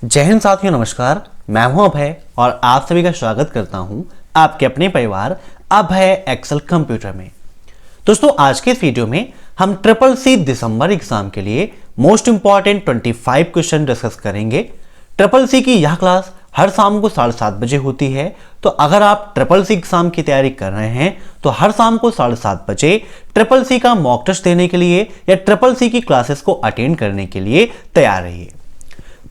जय हिंद साथियों, नमस्कार। मैं हूं अभय और आप सभी का स्वागत करता हूं आपके अपने परिवार अभय एक्सेल कंप्यूटर में। दोस्तों, आज के इस वीडियो में हम ट्रिपल सी दिसंबर एग्जाम के लिए मोस्ट इंपॉर्टेंट 25 क्वेश्चन डिस्कस करेंगे। ट्रिपल सी की यह क्लास हर शाम को 7:30 बजे होती है, तो अगर आप ट्रिपल सी एग्जाम की तैयारी कर रहे हैं तो हर शाम को 7:30 बजे ट्रिपल सी का मॉक टेस्ट देने के लिए या ट्रिपल सी की क्लासेस को अटेंड करने के लिए तैयार रहिए।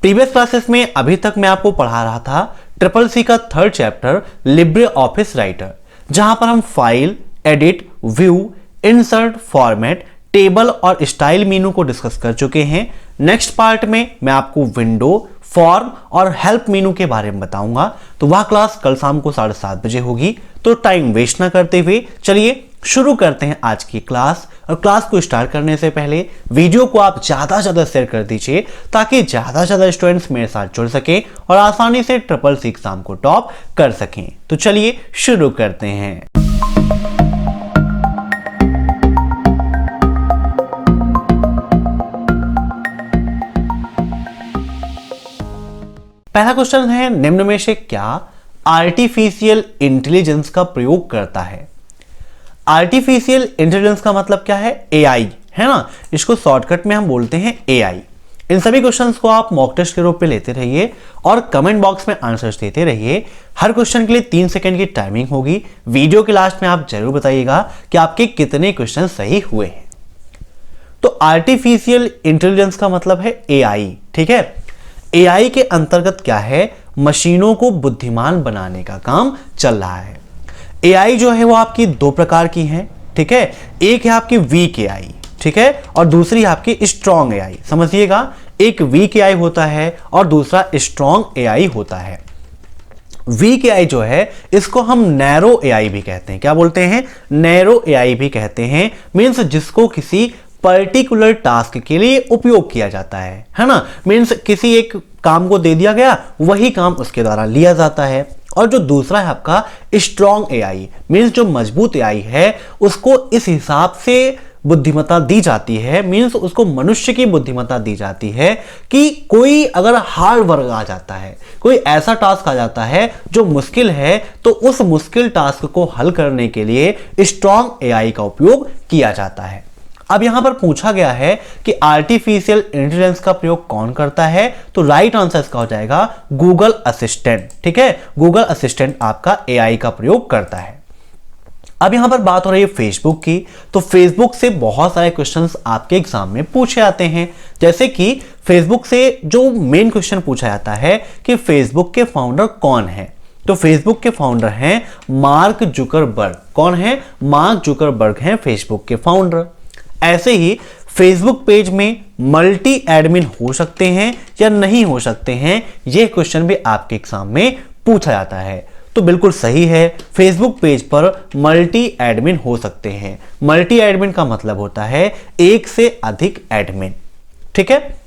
प्रीवियस क्लासेस में अभी तक मैं आपको पढ़ा रहा था ट्रिपल सी का 3rd chapter Libre office writer, जहां पर हम file, edit, view, insert, format, table और स्टाइल मेनू को डिस्कस कर चुके हैं। नेक्स्ट पार्ट में मैं आपको विंडो, फॉर्म और हेल्प मेनू के बारे में बताऊंगा, तो वह क्लास कल शाम को 7:30 बजे होगी। तो टाइम वेस्ट ना करते हुए चलिए शुरू करते हैं आज की क्लास। और क्लास को स्टार्ट करने से पहले वीडियो को आप ज्यादा से ज्यादा शेयर कर दीजिए, ताकि ज्यादा से ज्यादा स्टूडेंट्स मेरे साथ जुड़ सकें और आसानी से ट्रिपल सी एग्जाम को टॉप कर सकें। तो चलिए शुरू करते हैं। पहला क्वेश्चन है, निम्न में से क्या आर्टिफिशियल इंटेलिजेंस का प्रयोग करता है? आर्टिफिशियल इंटेलिजेंस का मतलब क्या है? एआई, है ना। इसको शॉर्टकट में हम बोलते हैं एआई। इन सभी क्वेश्चंस को आप मॉक टेस्ट के रूप में लेते रहिए और कमेंट बॉक्स में आंसर्स देते रहिए। हर क्वेश्चन के लिए 3 सेकंड की टाइमिंग होगी। वीडियो के लास्ट में आप जरूर बताइएगा कि आपके कितने क्वेश्चन सही हुए हैं। तो आर्टिफिशियल इंटेलिजेंस का मतलब है एआई, ठीक है। एआई के अंतर्गत क्या है? मशीनों को बुद्धिमान बनाने का काम चल रहा है। एआई जो है वो आपकी 2 प्रकार की है, ठीक है। एक है आपकी वीक एआई, ठीक है, और दूसरी आपकी स्ट्रॉन्ग एआई। समझिएगा, एक वीक एआई होता है और दूसरा स्ट्रॉन्ग एआई होता है। वीक एआई जो है इसको हम नैरो एआई भी कहते हैं। क्या बोलते हैं? नैरो एआई भी कहते हैं। मीन्स जिसको किसी पर्टिकुलर टास्क के लिए उपयोग किया जाता है ना। मीन्स किसी एक काम को दे दिया गया, वही काम उसके द्वारा लिया जाता है। और जो दूसरा है आपका स्ट्रॉन्ग एआई, मीन्स जो मजबूत एआई है उसको इस हिसाब से बुद्धिमत्ता दी जाती है, मीन्स उसको मनुष्य की बुद्धिमत्ता दी जाती है कि कोई अगर हार्ड वर्क आ जाता है, कोई ऐसा टास्क आ जाता है जो मुश्किल है, तो उस मुश्किल टास्क को हल करने के लिए स्ट्रॉन्ग एआई का उपयोग किया जाता है। अब यहां पर पूछा गया है कि आर्टिफिशियल इंटेलिजेंस का प्रयोग कौन करता है, तो राइट आंसर इसका हो जाएगा गूगल असिस्टेंट, ठीक है। गूगल असिस्टेंट आपका एआई का प्रयोग करता है। अब यहां पर बात हो रही है फेसबुक की, तो फेसबुक से बहुत सारे क्वेश्चंस आपके एग्जाम में पूछे जाते हैं। जैसे कि फेसबुक से जो मेन क्वेश्चन पूछा जाता है कि फेसबुक के फाउंडर कौन है, तो फेसबुक के फाउंडर हैं मार्क जुकरबर्ग। कौन है? मार्क जुकरबर्ग हैं फेसबुक के फाउंडर। ऐसे ही फेसबुक पेज में मल्टी एडमिन हो सकते हैं या नहीं हो सकते हैं, यह क्वेश्चन भी आपके एग्जाम में पूछा जाता है। तो बिल्कुल सही है, फेसबुक पेज पर मल्टी एडमिन हो सकते हैं। मल्टी एडमिन का मतलब होता है एक से अधिक एडमिन, ठीक है।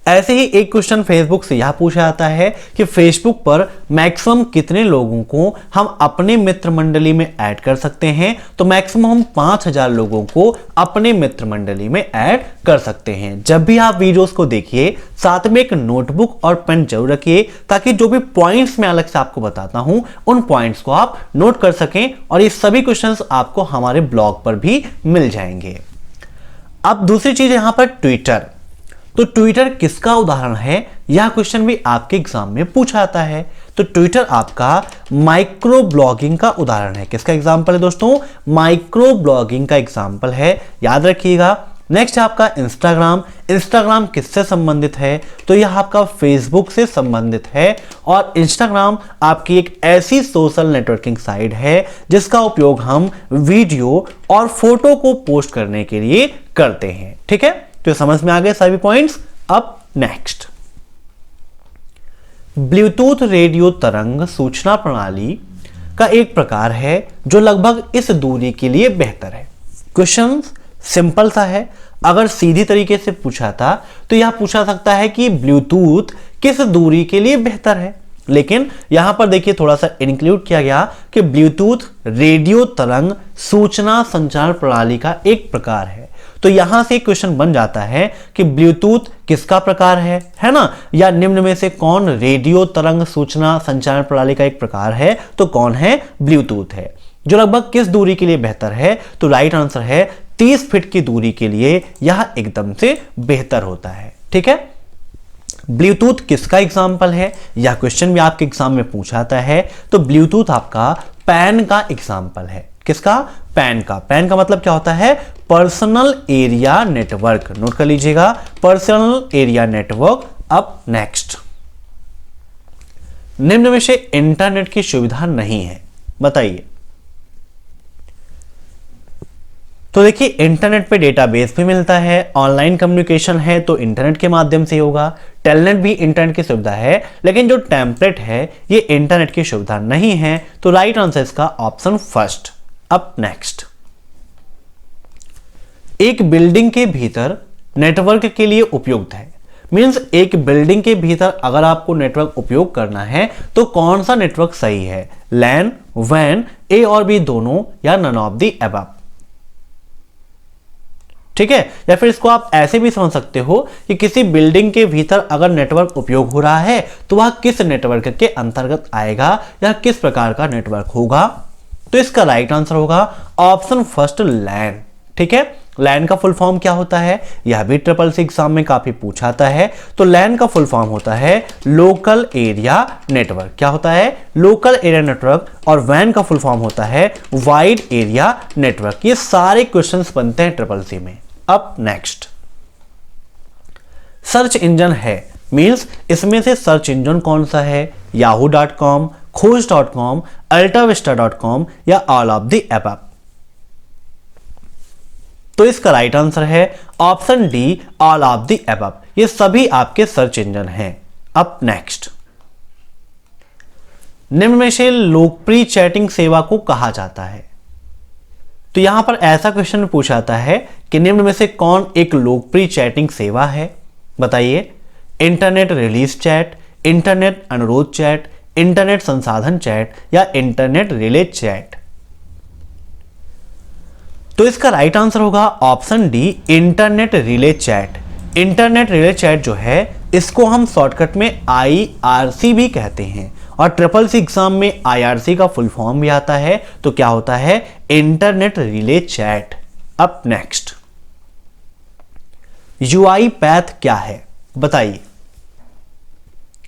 ऐसे ही एक क्वेश्चन फेसबुक से यह पूछा जाता है कि फेसबुक पर मैक्सिमम कितने लोगों को हम अपने मित्र मंडली में ऐड कर सकते हैं, तो मैक्सिमम हम 5000 लोगों को अपने मित्र मंडली में ऐड कर सकते हैं। जब भी आप वीडियोस को देखिए, साथ में एक नोटबुक और पेन जरूर रखिए, ताकि जो भी पॉइंट्स मैं अलग से आपको बताता हूं उन पॉइंट्स को आप नोट कर सकें और ये सभी क्वेश्चंस आपको हमारे ब्लॉग पर भी मिल जाएंगे। अब दूसरी चीज यहां पर ट्विटर, तो ट्विटर किसका उदाहरण है, यह क्वेश्चन भी आपके एग्जाम में पूछा जाता है। तो ट्विटर आपका माइक्रो ब्लॉगिंग का उदाहरण है। किसका एग्जाम्पल है दोस्तों? माइक्रो ब्लॉगिंग का एग्जाम्पल है, याद रखिएगा। नेक्स्ट है आपका इंस्टाग्राम। इंस्टाग्राम किससे संबंधित है, तो यह आपका फेसबुक से संबंधित है। और इंस्टाग्राम आपकी एक ऐसी सोशल नेटवर्किंग साइट है जिसका उपयोग हम वीडियो और फोटो को पोस्ट करने के लिए करते हैं, ठीक है। तो समझ में आ गए सभी पॉइंट्स। अब नेक्स्ट, ब्लूटूथ रेडियो तरंग सूचना प्रणाली का एक प्रकार है जो लगभग इस दूरी के लिए बेहतर है। क्वेश्चन सिंपल सा है। अगर सीधी तरीके से पूछा था तो यह पूछा सकता है कि ब्लूटूथ किस दूरी के लिए बेहतर है, लेकिन यहां पर देखिए थोड़ा सा इंक्लूड किया गया कि ब्लूटूथ रेडियो तरंग सूचना संचार प्रणाली का एक प्रकार है। तो यहां से क्वेश्चन बन जाता है कि ब्लूटूथ किसका प्रकार है ना, या निम्न में से कौन रेडियो तरंग सूचना संचारण प्रणाली का एक प्रकार है, तो कौन है, ब्लूटूथ है। जो लगभग किस दूरी के लिए बेहतर है, तो राइट आंसर है 30 फीट की दूरी के लिए यह एकदम से बेहतर होता है। ठीक है, ब्लूटूथ किसका एग्जाम्पल है, यह क्वेश्चन भी आपके एग्जाम में पूछा जाता है। तो ब्लूटूथ आपका पैन का एग्जाम्पल है। किसका, पैन का। पैन का मतलब क्या होता है, पर्सनल एरिया नेटवर्क। नोट कर लीजिएगा, पर्सनल एरिया नेटवर्क। अब नेक्स्ट, निम्न में से इंटरनेट की सुविधा नहीं है, बताइए। तो देखिए, इंटरनेट पे डेटाबेस भी मिलता है, ऑनलाइन कम्युनिकेशन है तो इंटरनेट के माध्यम से होगा, टेलनेट भी इंटरनेट की सुविधा है, लेकिन जो टेम्पलेट है ये इंटरनेट की सुविधा नहीं है। तो राइट आंसर इसका ऑप्शन फर्स्ट। अब नेक्स्ट, एक बिल्डिंग के भीतर नेटवर्क के लिए उपयुक्त है। मींस एक बिल्डिंग के भीतर अगर आपको नेटवर्क उपयोग करना है तो कौन सा नेटवर्क सही है, लैन, वैन, ए और बी दोनों, या नन ऑफ द अबव। ठीक है, या फिर इसको आप ऐसे भी समझ सकते हो कि किसी बिल्डिंग के भीतर अगर नेटवर्क उपयोग हो रहा है तो वह किस नेटवर्क के अंतर्गत आएगा या किस प्रकार का नेटवर्क होगा। तो इसका राइट आंसर होगा ऑप्शन फर्स्ट, लैन। ठीक है, लैन का फुल फॉर्म क्या होता है, यह भी ट्रिपल सी एग्जाम में काफी पूछा जाता है। तो लैन का फुल फॉर्म होता है लोकल एरिया नेटवर्क। क्या होता है, लोकल एरिया नेटवर्क। और वैन का फुल फॉर्म होता है वाइड एरिया नेटवर्क। ये सारे क्वेश्चंस बनते हैं ट्रिपल सी में। अब नेक्स्ट, सर्च इंजन है, मींस इसमें से सर्च इंजन कौन सा है, yahoo.com, खोज.com, altavista.com या ऑल ऑफ द अबव। तो इसका राइट आंसर है option D, all of the above. ये सभी आपके सर्च इंजन हैं। अब नेक्स्ट, निम्न में से लोकप्रिय चैटिंग सेवा को कहा जाता है। तो यहां पर ऐसा क्वेश्चन पूछा जाता है कि निम्न में से कौन एक लोकप्रिय चैटिंग सेवा है, बताइए। इंटरनेट रिलीज चैट, इंटरनेट अनुरोध चैट, इंटरनेट संसाधन चैट या इंटरनेट रिले चैट। तो इसका राइट आंसर होगा option D, internet relay chat. Internet relay chat जो है इसको हम शॉर्टकट में IRC भी कहते हैं, और ट्रिपल सी एग्जाम में IRC का फुल फॉर्म भी आता है। तो क्या होता है, इंटरनेट रिले चैट। अब नेक्स्ट, UI पैथ क्या है, बताइए।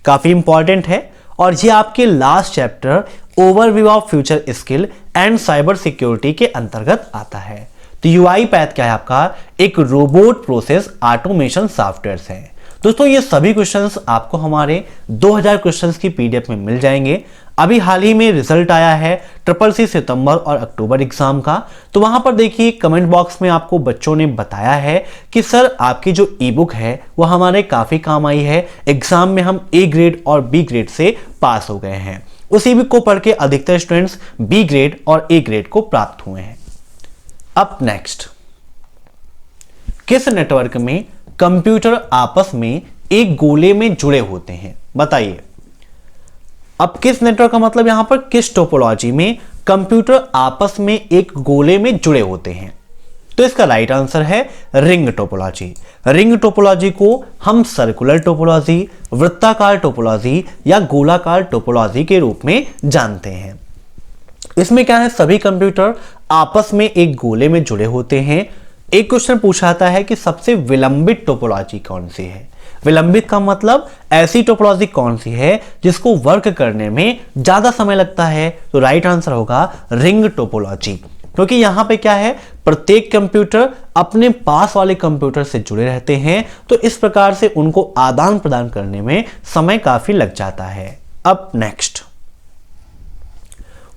काफी इंपॉर्टेंट है और ये आपके last chapter overview of future skill and cyber security के अंतर्गत आता है। तो UI पैथ क्या है आपका, एक रोबोट प्रोसेस ऑटोमेशन सॉफ्टवेयर है। दोस्तों ये सभी क्वेश्चंस आपको हमारे 2000 क्वेश्चंस की PDF में मिल जाएंगे। अभी हाल ही में रिजल्ट आया है ट्रिपल सी सितंबर और अक्टूबर एग्जाम का। तो वहां पर देखिए कमेंट बॉक्स में आपको बच्चों ने बताया है कि सर आपकी जो ई बुक है वो हमारे काफी काम आई है, एग्जाम में हम A ग्रेड और B ग्रेड से पास हो गए हैं। उस ई बुक को पढ़ के अधिकतर स्टूडेंट्स B ग्रेड और A ग्रेड को प्राप्त हुए हैं। अब नेक्स्ट, किस नेटवर्क में कंप्यूटर आपस में एक गोले में जुड़े होते हैं, बताइए। अब किस नेटवर्क का मतलब यहां पर किस टोपोलॉजी में कंप्यूटर आपस में एक गोले में जुड़े होते हैं। तो इसका राइट आंसर है रिंग टोपोलॉजी। रिंग टोपोलॉजी को हम सर्कुलर टोपोलॉजी, वृत्ताकार टोपोलॉजी या गोलाकार टोपोलॉजी के रूप में जानते हैं। इसमें क्या है, सभी कंप्यूटर आपस में एक गोले में जुड़े होते हैं। एक क्वेश्चन पूछा जाता है कि सबसे विलंबित टोपोलॉजी कौन सी है। विलंबित का मतलब ऐसी टोपोलॉजी कौन सी है जिसको वर्क करने में ज्यादा समय लगता है। तो राइट आंसर होगा रिंग टोपोलॉजी, क्योंकि यहां पे क्या है, प्रत्येक कंप्यूटर अपने पास वाले कंप्यूटर से जुड़े रहते हैं, तो इस प्रकार से उनको आदान प्रदान करने में समय काफी लग जाता है। अब next,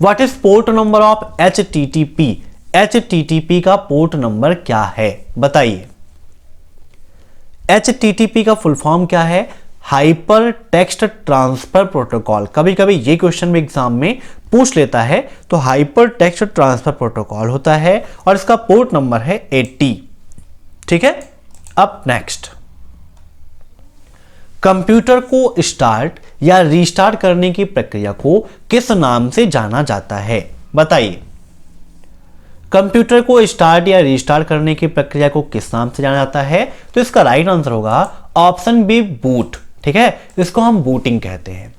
what is port number of HTTP। HTTP का पोर्ट नंबर क्या है, बताइए। HTTP का फुल फॉर्म क्या है, हाइपर टेक्स्ट ट्रांसफर प्रोटोकॉल। कभी कभी ये क्वेश्चन में एग्जाम में पूछ लेता है। तो हाइपर टेक्स्ट ट्रांसफर प्रोटोकॉल होता है और इसका पोर्ट नंबर है 80। ठीक है, अब नेक्स्ट, कंप्यूटर को स्टार्ट या रीस्टार्ट करने की प्रक्रिया को किस नाम से जाना जाता है, बताइए। कंप्यूटर को स्टार्ट या रीस्टार्ट करने की प्रक्रिया को किस नाम से जाना जाता है? तो इसका राइट आंसर होगा ऑप्शन बी, बूट। ठीक है, इसको हम बूटिंग कहते हैं।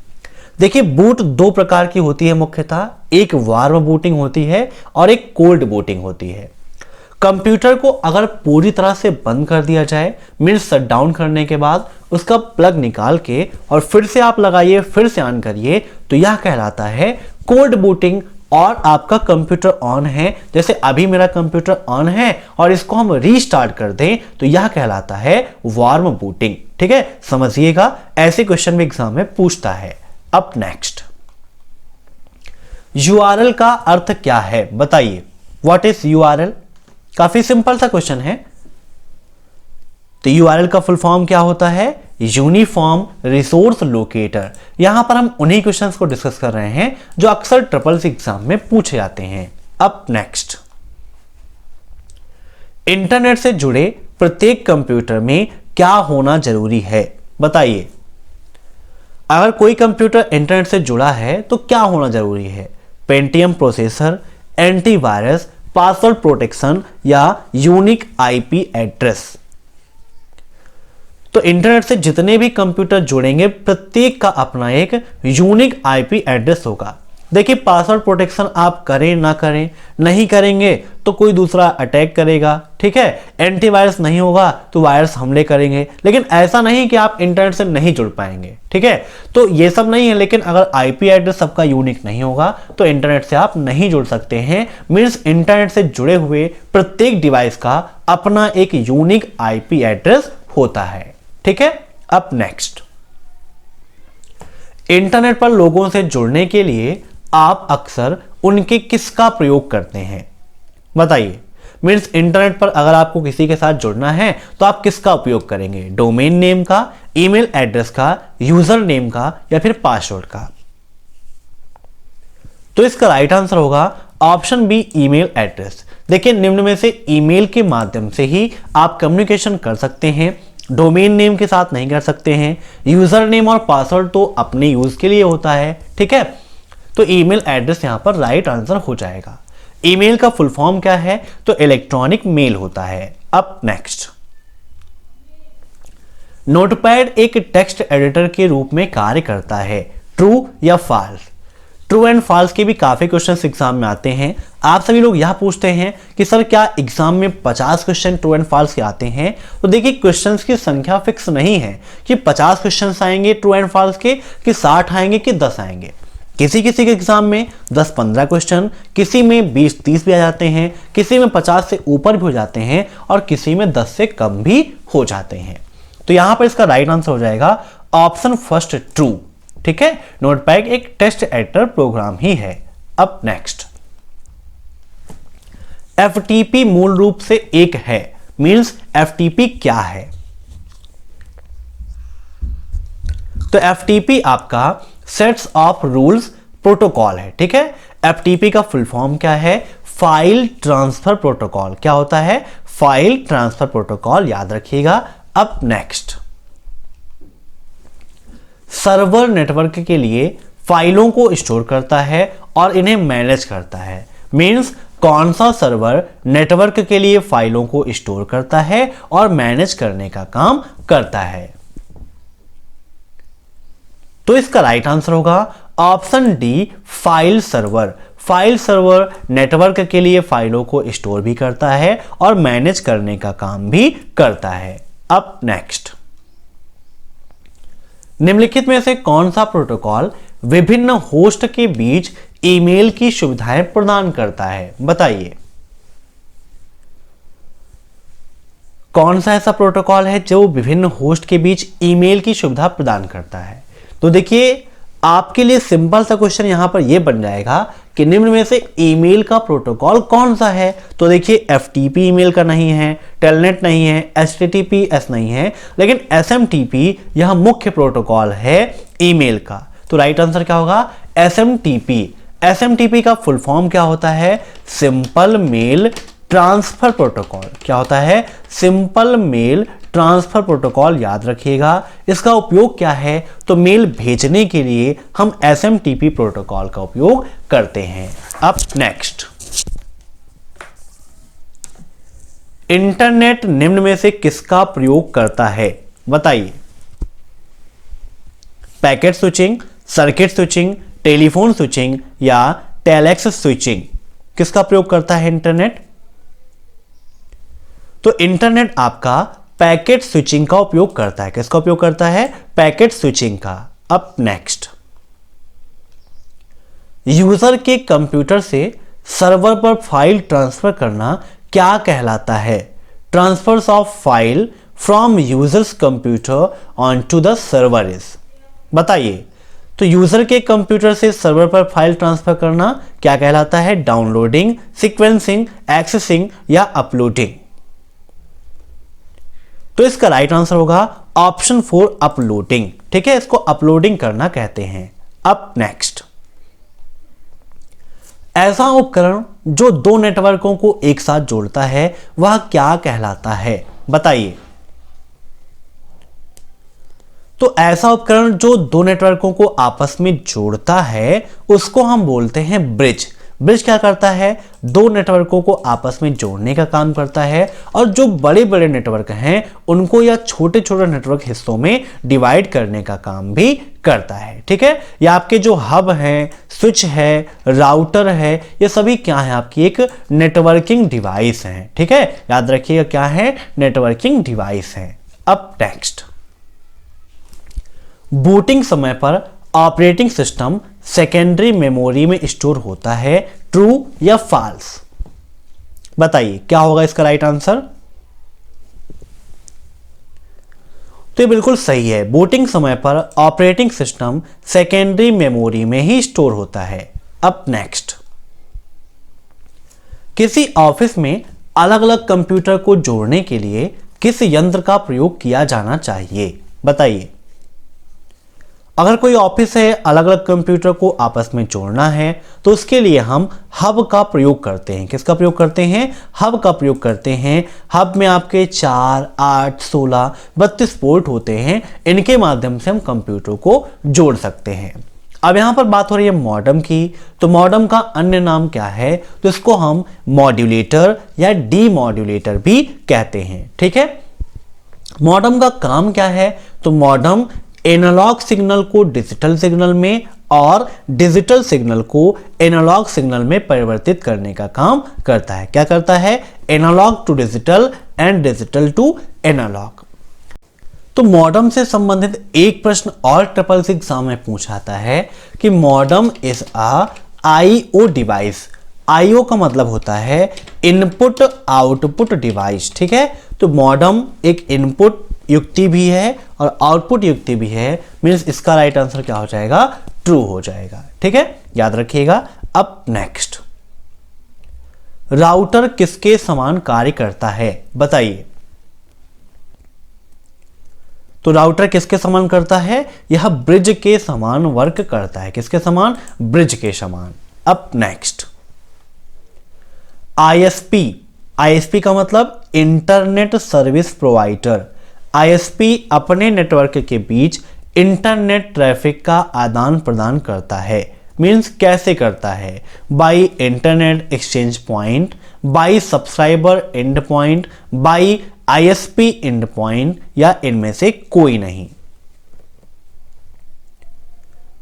देखिए, बूट दो प्रकार की होती है मुख्यतः, एक वार्म बूटिंग होती है और एक कोल्ड बूटिंग होती है। कंप्यूटर को अगर पूरी तरह से बंद कर दिया जाए, मीन्स शट डाउन करने के बाद उसका प्लग निकाल के और फिर से आप लगाइए, फिर से ऑन करिए, तो यह कहलाता है कोल्ड बूटिंग। और आपका कंप्यूटर ऑन है, जैसे अभी मेरा कंप्यूटर ऑन है और इसको हम रीस्टार्ट कर दें, तो यह कहलाता है वार्म बूटिंग। ठीक है, समझिएगा, ऐसे क्वेश्चन में एग्जाम में पूछता है। अब नेक्स्ट, यूआरएल का अर्थ क्या है? बताइए, व्हाट इज यूआरएल? काफी सिंपल सा क्वेश्चन है। तो यूआरएल का फुल फॉर्म क्या होता है? Uniform resource locator. यहां पर हम उन्हीं क्वेश्चंस को डिस्कस कर रहे हैं जो अक्सर ट्रिपल सी एग्जाम में पूछे जाते हैं। अब नेक्स्ट, इंटरनेट से जुड़े प्रत्येक कंप्यूटर में क्या होना जरूरी है? बताइए, अगर कोई कंप्यूटर इंटरनेट से जुड़ा है तो क्या होना जरूरी है? Pentium processor, antivirus, password protection या यूनिक आईपी एड्रेस? तो इंटरनेट से जितने भी कंप्यूटर जुड़ेंगे, प्रत्येक का अपना एक यूनिक आईपी एड्रेस होगा। देखिए, पासवर्ड प्रोटेक्शन आप करें ना करें, नहीं करेंगे तो कोई दूसरा अटैक करेगा। ठीक है, एंटीवायरस नहीं होगा तो वायरस हमले करेंगे, लेकिन ऐसा नहीं कि आप इंटरनेट से नहीं जुड़ पाएंगे। ठीक है, तो ये सब नहीं है, लेकिन अगर आईपी एड्रेस सबका यूनिक नहीं होगा तो इंटरनेट से आप नहीं जुड़ सकते हैं। मीन्स इंटरनेट से जुड़े हुए प्रत्येक डिवाइस का अपना एक यूनिक आईपी एड्रेस होता है। ठीक है, अब नेक्स्ट, इंटरनेट पर लोगों से जुड़ने के लिए आप अक्सर उनके किसका प्रयोग करते हैं? बताइए, मीन्स इंटरनेट पर अगर आपको किसी के साथ जुड़ना है तो आप किसका उपयोग करेंगे? डोमेन नेम का, ईमेल एड्रेस का, यूजर नेम का या फिर पासवर्ड का? तो इसका राइट आंसर होगा ऑप्शन बी, ईमेल एड्रेस। देखिए, निम्न में से ईमेल के माध्यम से ही आप कम्युनिकेशन कर सकते हैं, डोमेन नेम के साथ नहीं कर सकते हैं। यूजर नेम और पासवर्ड तो अपने यूज के लिए होता है। ठीक है, तो ईमेल एड्रेस यहां पर राइट आंसर हो जाएगा। ईमेल का फुल फॉर्म क्या है? तो इलेक्ट्रॉनिक मेल होता है। अब नेक्स्ट, नोटपैड एक टेक्स्ट एडिटर के रूप में कार्य करता है, ट्रू या फॉल्स? ट्रू एंड फॉल्स के भी काफी क्वेश्चंस एग्जाम में आते हैं। आप सभी लोग यह पूछते हैं कि सर क्या एग्जाम में 50 क्वेश्चन ट्रू एंड फॉल्स के आते हैं? तो देखिए, क्वेश्चंस की संख्या फिक्स नहीं है कि 50 क्वेश्चंस आएंगे ट्रू एंड फॉल्स के, कि 60 आएंगे, कि 10 आएंगे। किसी किसी के एग्जाम में 10-15 क्वेश्चन, किसी में 20-30 भी आ जाते हैं, किसी में 50 से ऊपर भी हो जाते हैं और किसी में 10 से कम भी हो जाते हैं। तो यहां पर इसका राइट आंसर हो जाएगा ऑप्शन फर्स्ट, ट्रू। ठीक है, नोटपैड एक टेक्स्ट एडिटर प्रोग्राम ही है। अब नेक्स्ट, एफटीपी मूल रूप से एक है, मींस एफटीपी क्या है? तो एफटीपी आपका सेट्स ऑफ रूल्स प्रोटोकॉल है। ठीक है, एफटीपी का फुल फॉर्म क्या है? File transfer protocol. क्या होता है? फाइल ट्रांसफर प्रोटोकॉल, याद रखिएगा। अब नेक्स्ट, सर्वर नेटवर्क के लिए फाइलों को स्टोर करता है और इन्हें मैनेज करता है। मींस कौन सा सर्वर नेटवर्क के लिए फाइलों को स्टोर करता है और मैनेज करने का काम करता है? तो इसका राइट आंसर होगा option D, file server. File server network के लिए फाइलों को स्टोर भी करता है और मैनेज करने का काम भी करता है। अब नेक्स्ट, निम्नलिखित में से कौन सा प्रोटोकॉल विभिन्न होस्ट के बीच ईमेल की सुविधाएं प्रदान करता है? बताइए, कौन सा ऐसा प्रोटोकॉल है जो विभिन्न होस्ट के बीच ईमेल की सुविधा प्रदान करता है? तो देखिए, आपके लिए सिंपल सा क्वेश्चन यहां पर यह बन जाएगा कि निम्न में से ईमेल का प्रोटोकॉल कौन सा है? तो देखिए, एफटीपी ईमेल का नहीं है, टेलनेट नहीं है, एचटीटीपीएस नहीं है, लेकिन एसएमटीपी यह मुख्य प्रोटोकॉल है ईमेल का। तो राइट आंसर क्या होगा? एसएमटीपी। एसएमटीपी का फुल फॉर्म क्या होता है? Simple mail transfer protocol. क्या होता है? सिंपल मेल ट्रांसफर प्रोटोकॉल, याद रखिएगा। इसका उपयोग क्या है? तो मेल भेजने के लिए हम एसएमटीपी प्रोटोकॉल का उपयोग करते हैं। अब नेक्स्ट, इंटरनेट निम्न में से किसका प्रयोग करता है? बताइए। Packet switching, circuit switching, telephone switching या टेलेक्स स्विचिंग, किसका प्रयोग करता है इंटरनेट? तो इंटरनेट आपका पैकेट स्विचिंग का उपयोग करता है। किसका उपयोग करता है? पैकेट स्विचिंग का। अब नेक्स्ट, यूजर के कंप्यूटर से सर्वर पर फाइल ट्रांसफर करना क्या कहलाता है? Transfers of file from users computer on to the server is. बताइए। तो यूजर के कंप्यूटर से सर्वर पर फाइल ट्रांसफर करना क्या कहलाता है? डाउनलोडिंग, सीक्वेंसिंग, एक्सेसिंग या अपलोडिंग। तो इसका राइट आंसर होगा ऑप्शन 4 अपलोडिंग। ठीक है, इसको अपलोडिंग करना कहते हैं। अब नेक्स्ट, ऐसा उपकरण जो दो नेटवर्कों को एक साथ जोड़ता है वह क्या कहलाता है? बताइए। तो ऐसा उपकरण जो दो नेटवर्कों को आपस में जोड़ता है उसको हम बोलते हैं ब्रिज। ब्रिज क्या करता है? दो नेटवर्कों को आपस में जोड़ने का काम करता है, और जो बड़े बड़े नेटवर्क हैं उनको या छोटे छोटे नेटवर्क हिस्सों में डिवाइड करने का काम भी करता है। ठीक है, या आपके जो हब हैं, स्विच है, राउटर है, ये सभी क्या है? आपकी एक नेटवर्किंग डिवाइस है। ठीक है, याद रखिएगा क्या है? नेटवर्किंग डिवाइस है। अब नेक्स्ट, बूटिंग समय पर ऑपरेटिंग सिस्टम सेकेंडरी मेमोरी में स्टोर होता है, ट्रू या फॉल्स? बताइए क्या होगा इसका राइट आंसर? तो ये बिल्कुल सही है। बूटिंग समय पर ऑपरेटिंग सिस्टम सेकेंडरी मेमोरी में ही स्टोर होता है। अब नेक्स्ट, किसी ऑफिस में अलग अलग कंप्यूटर को जोड़ने के लिए किस यंत्र का प्रयोग किया जाना चाहिए? बताइए। अगर कोई ऑफिस है, अलग अलग कंप्यूटर को आपस में जोड़ना है, तो उसके लिए हम हब का प्रयोग करते हैं। किसका प्रयोग करते हैं? हब का प्रयोग करते हैं। हब में आपके 4, 8, 16, 32 पोर्ट होते हैं। इनके माध्यम से हम कंप्यूटर को जोड़ सकते हैं। अब यहां पर बात हो रही है मॉडेम की। तो मॉडेम का अन्य नाम क्या है? तो इसको हम मॉड्यूलेटर या डीमॉड्यूलेटर भी कहते हैं। ठीक है, मॉडेम का काम क्या है? तो मॉडेम एनालॉग सिग्नल को डिजिटल सिग्नल में और डिजिटल सिग्नल को एनालॉग सिग्नल में परिवर्तित करने का काम करता है। क्या करता है? Analog to digital and digital to analog. तो मॉडेम से संबंधित एक प्रश्न और ट्रिपल सी एग्जाम में पूछाता है कि modem is a IO device. IO का मतलब होता है इनपुट आउटपुट डिवाइस। ठीक है, तो मॉडेम एक इनपुट युक्ति भी है और आउटपुट युक्ति भी है। मींस इसका राइट आंसर क्या हो जाएगा? ट्रू हो जाएगा। ठीक है, याद रखिएगा। अब नेक्स्ट, राउटर किसके समान कार्य करता है? बताइए। तो राउटर किसके समान करता है? यह ब्रिज के समान वर्क करता है। किसके समान? ब्रिज के समान। अब नेक्स्ट, आईएसपी। आईएसपी का मतलब इंटरनेट सर्विस प्रोवाइडर। आईएसपी अपने नेटवर्क के बीच इंटरनेट ट्रैफिक का आदान प्रदान करता है। मींस कैसे करता है? By internet exchange point, by subscriber end point, by ISP end point, या इनमें से कोई नहीं।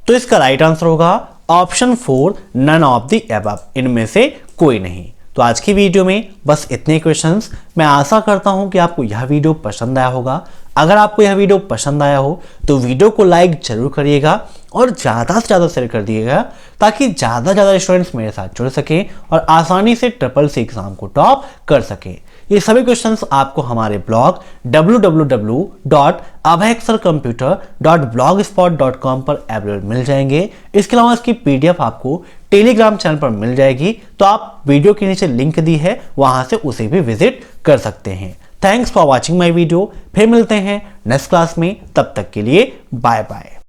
तो इसका राइट आंसर होगा option 4 none of the above. इनमें से कोई नहीं। तो आज की वीडियो में बस इतने क्वेश्चंस। मैं आशा करता हूं कि आपको यह वीडियो पसंद आया होगा। अगर आपको यह वीडियो पसंद आया हो तो वीडियो को लाइक जरूर करिएगा और ज़्यादा से ज़्यादा शेयर कर दिएगा, ताकि ज़्यादा से ज़्यादा स्टूडेंट्स मेरे साथ जुड़ सकें और आसानी से ट्रिपल सी एग्जाम को टॉप कर सकें। ये सभी क्वेश्चंस आपको हमारे ब्लॉग www.abhexarcomputer.blogspot.com पर अवेलेबल मिल जाएंगे। इसके अलावा इसकी पीडीएफ आपको टेलीग्राम चैनल पर मिल जाएगी। तो आप वीडियो के नीचे लिंक दी है, वहां से उसे भी विजिट कर सकते हैं। Thanks for watching my video. फिर मिलते हैं नेक्स्ट क्लास में। तब तक के लिए बाय बाय।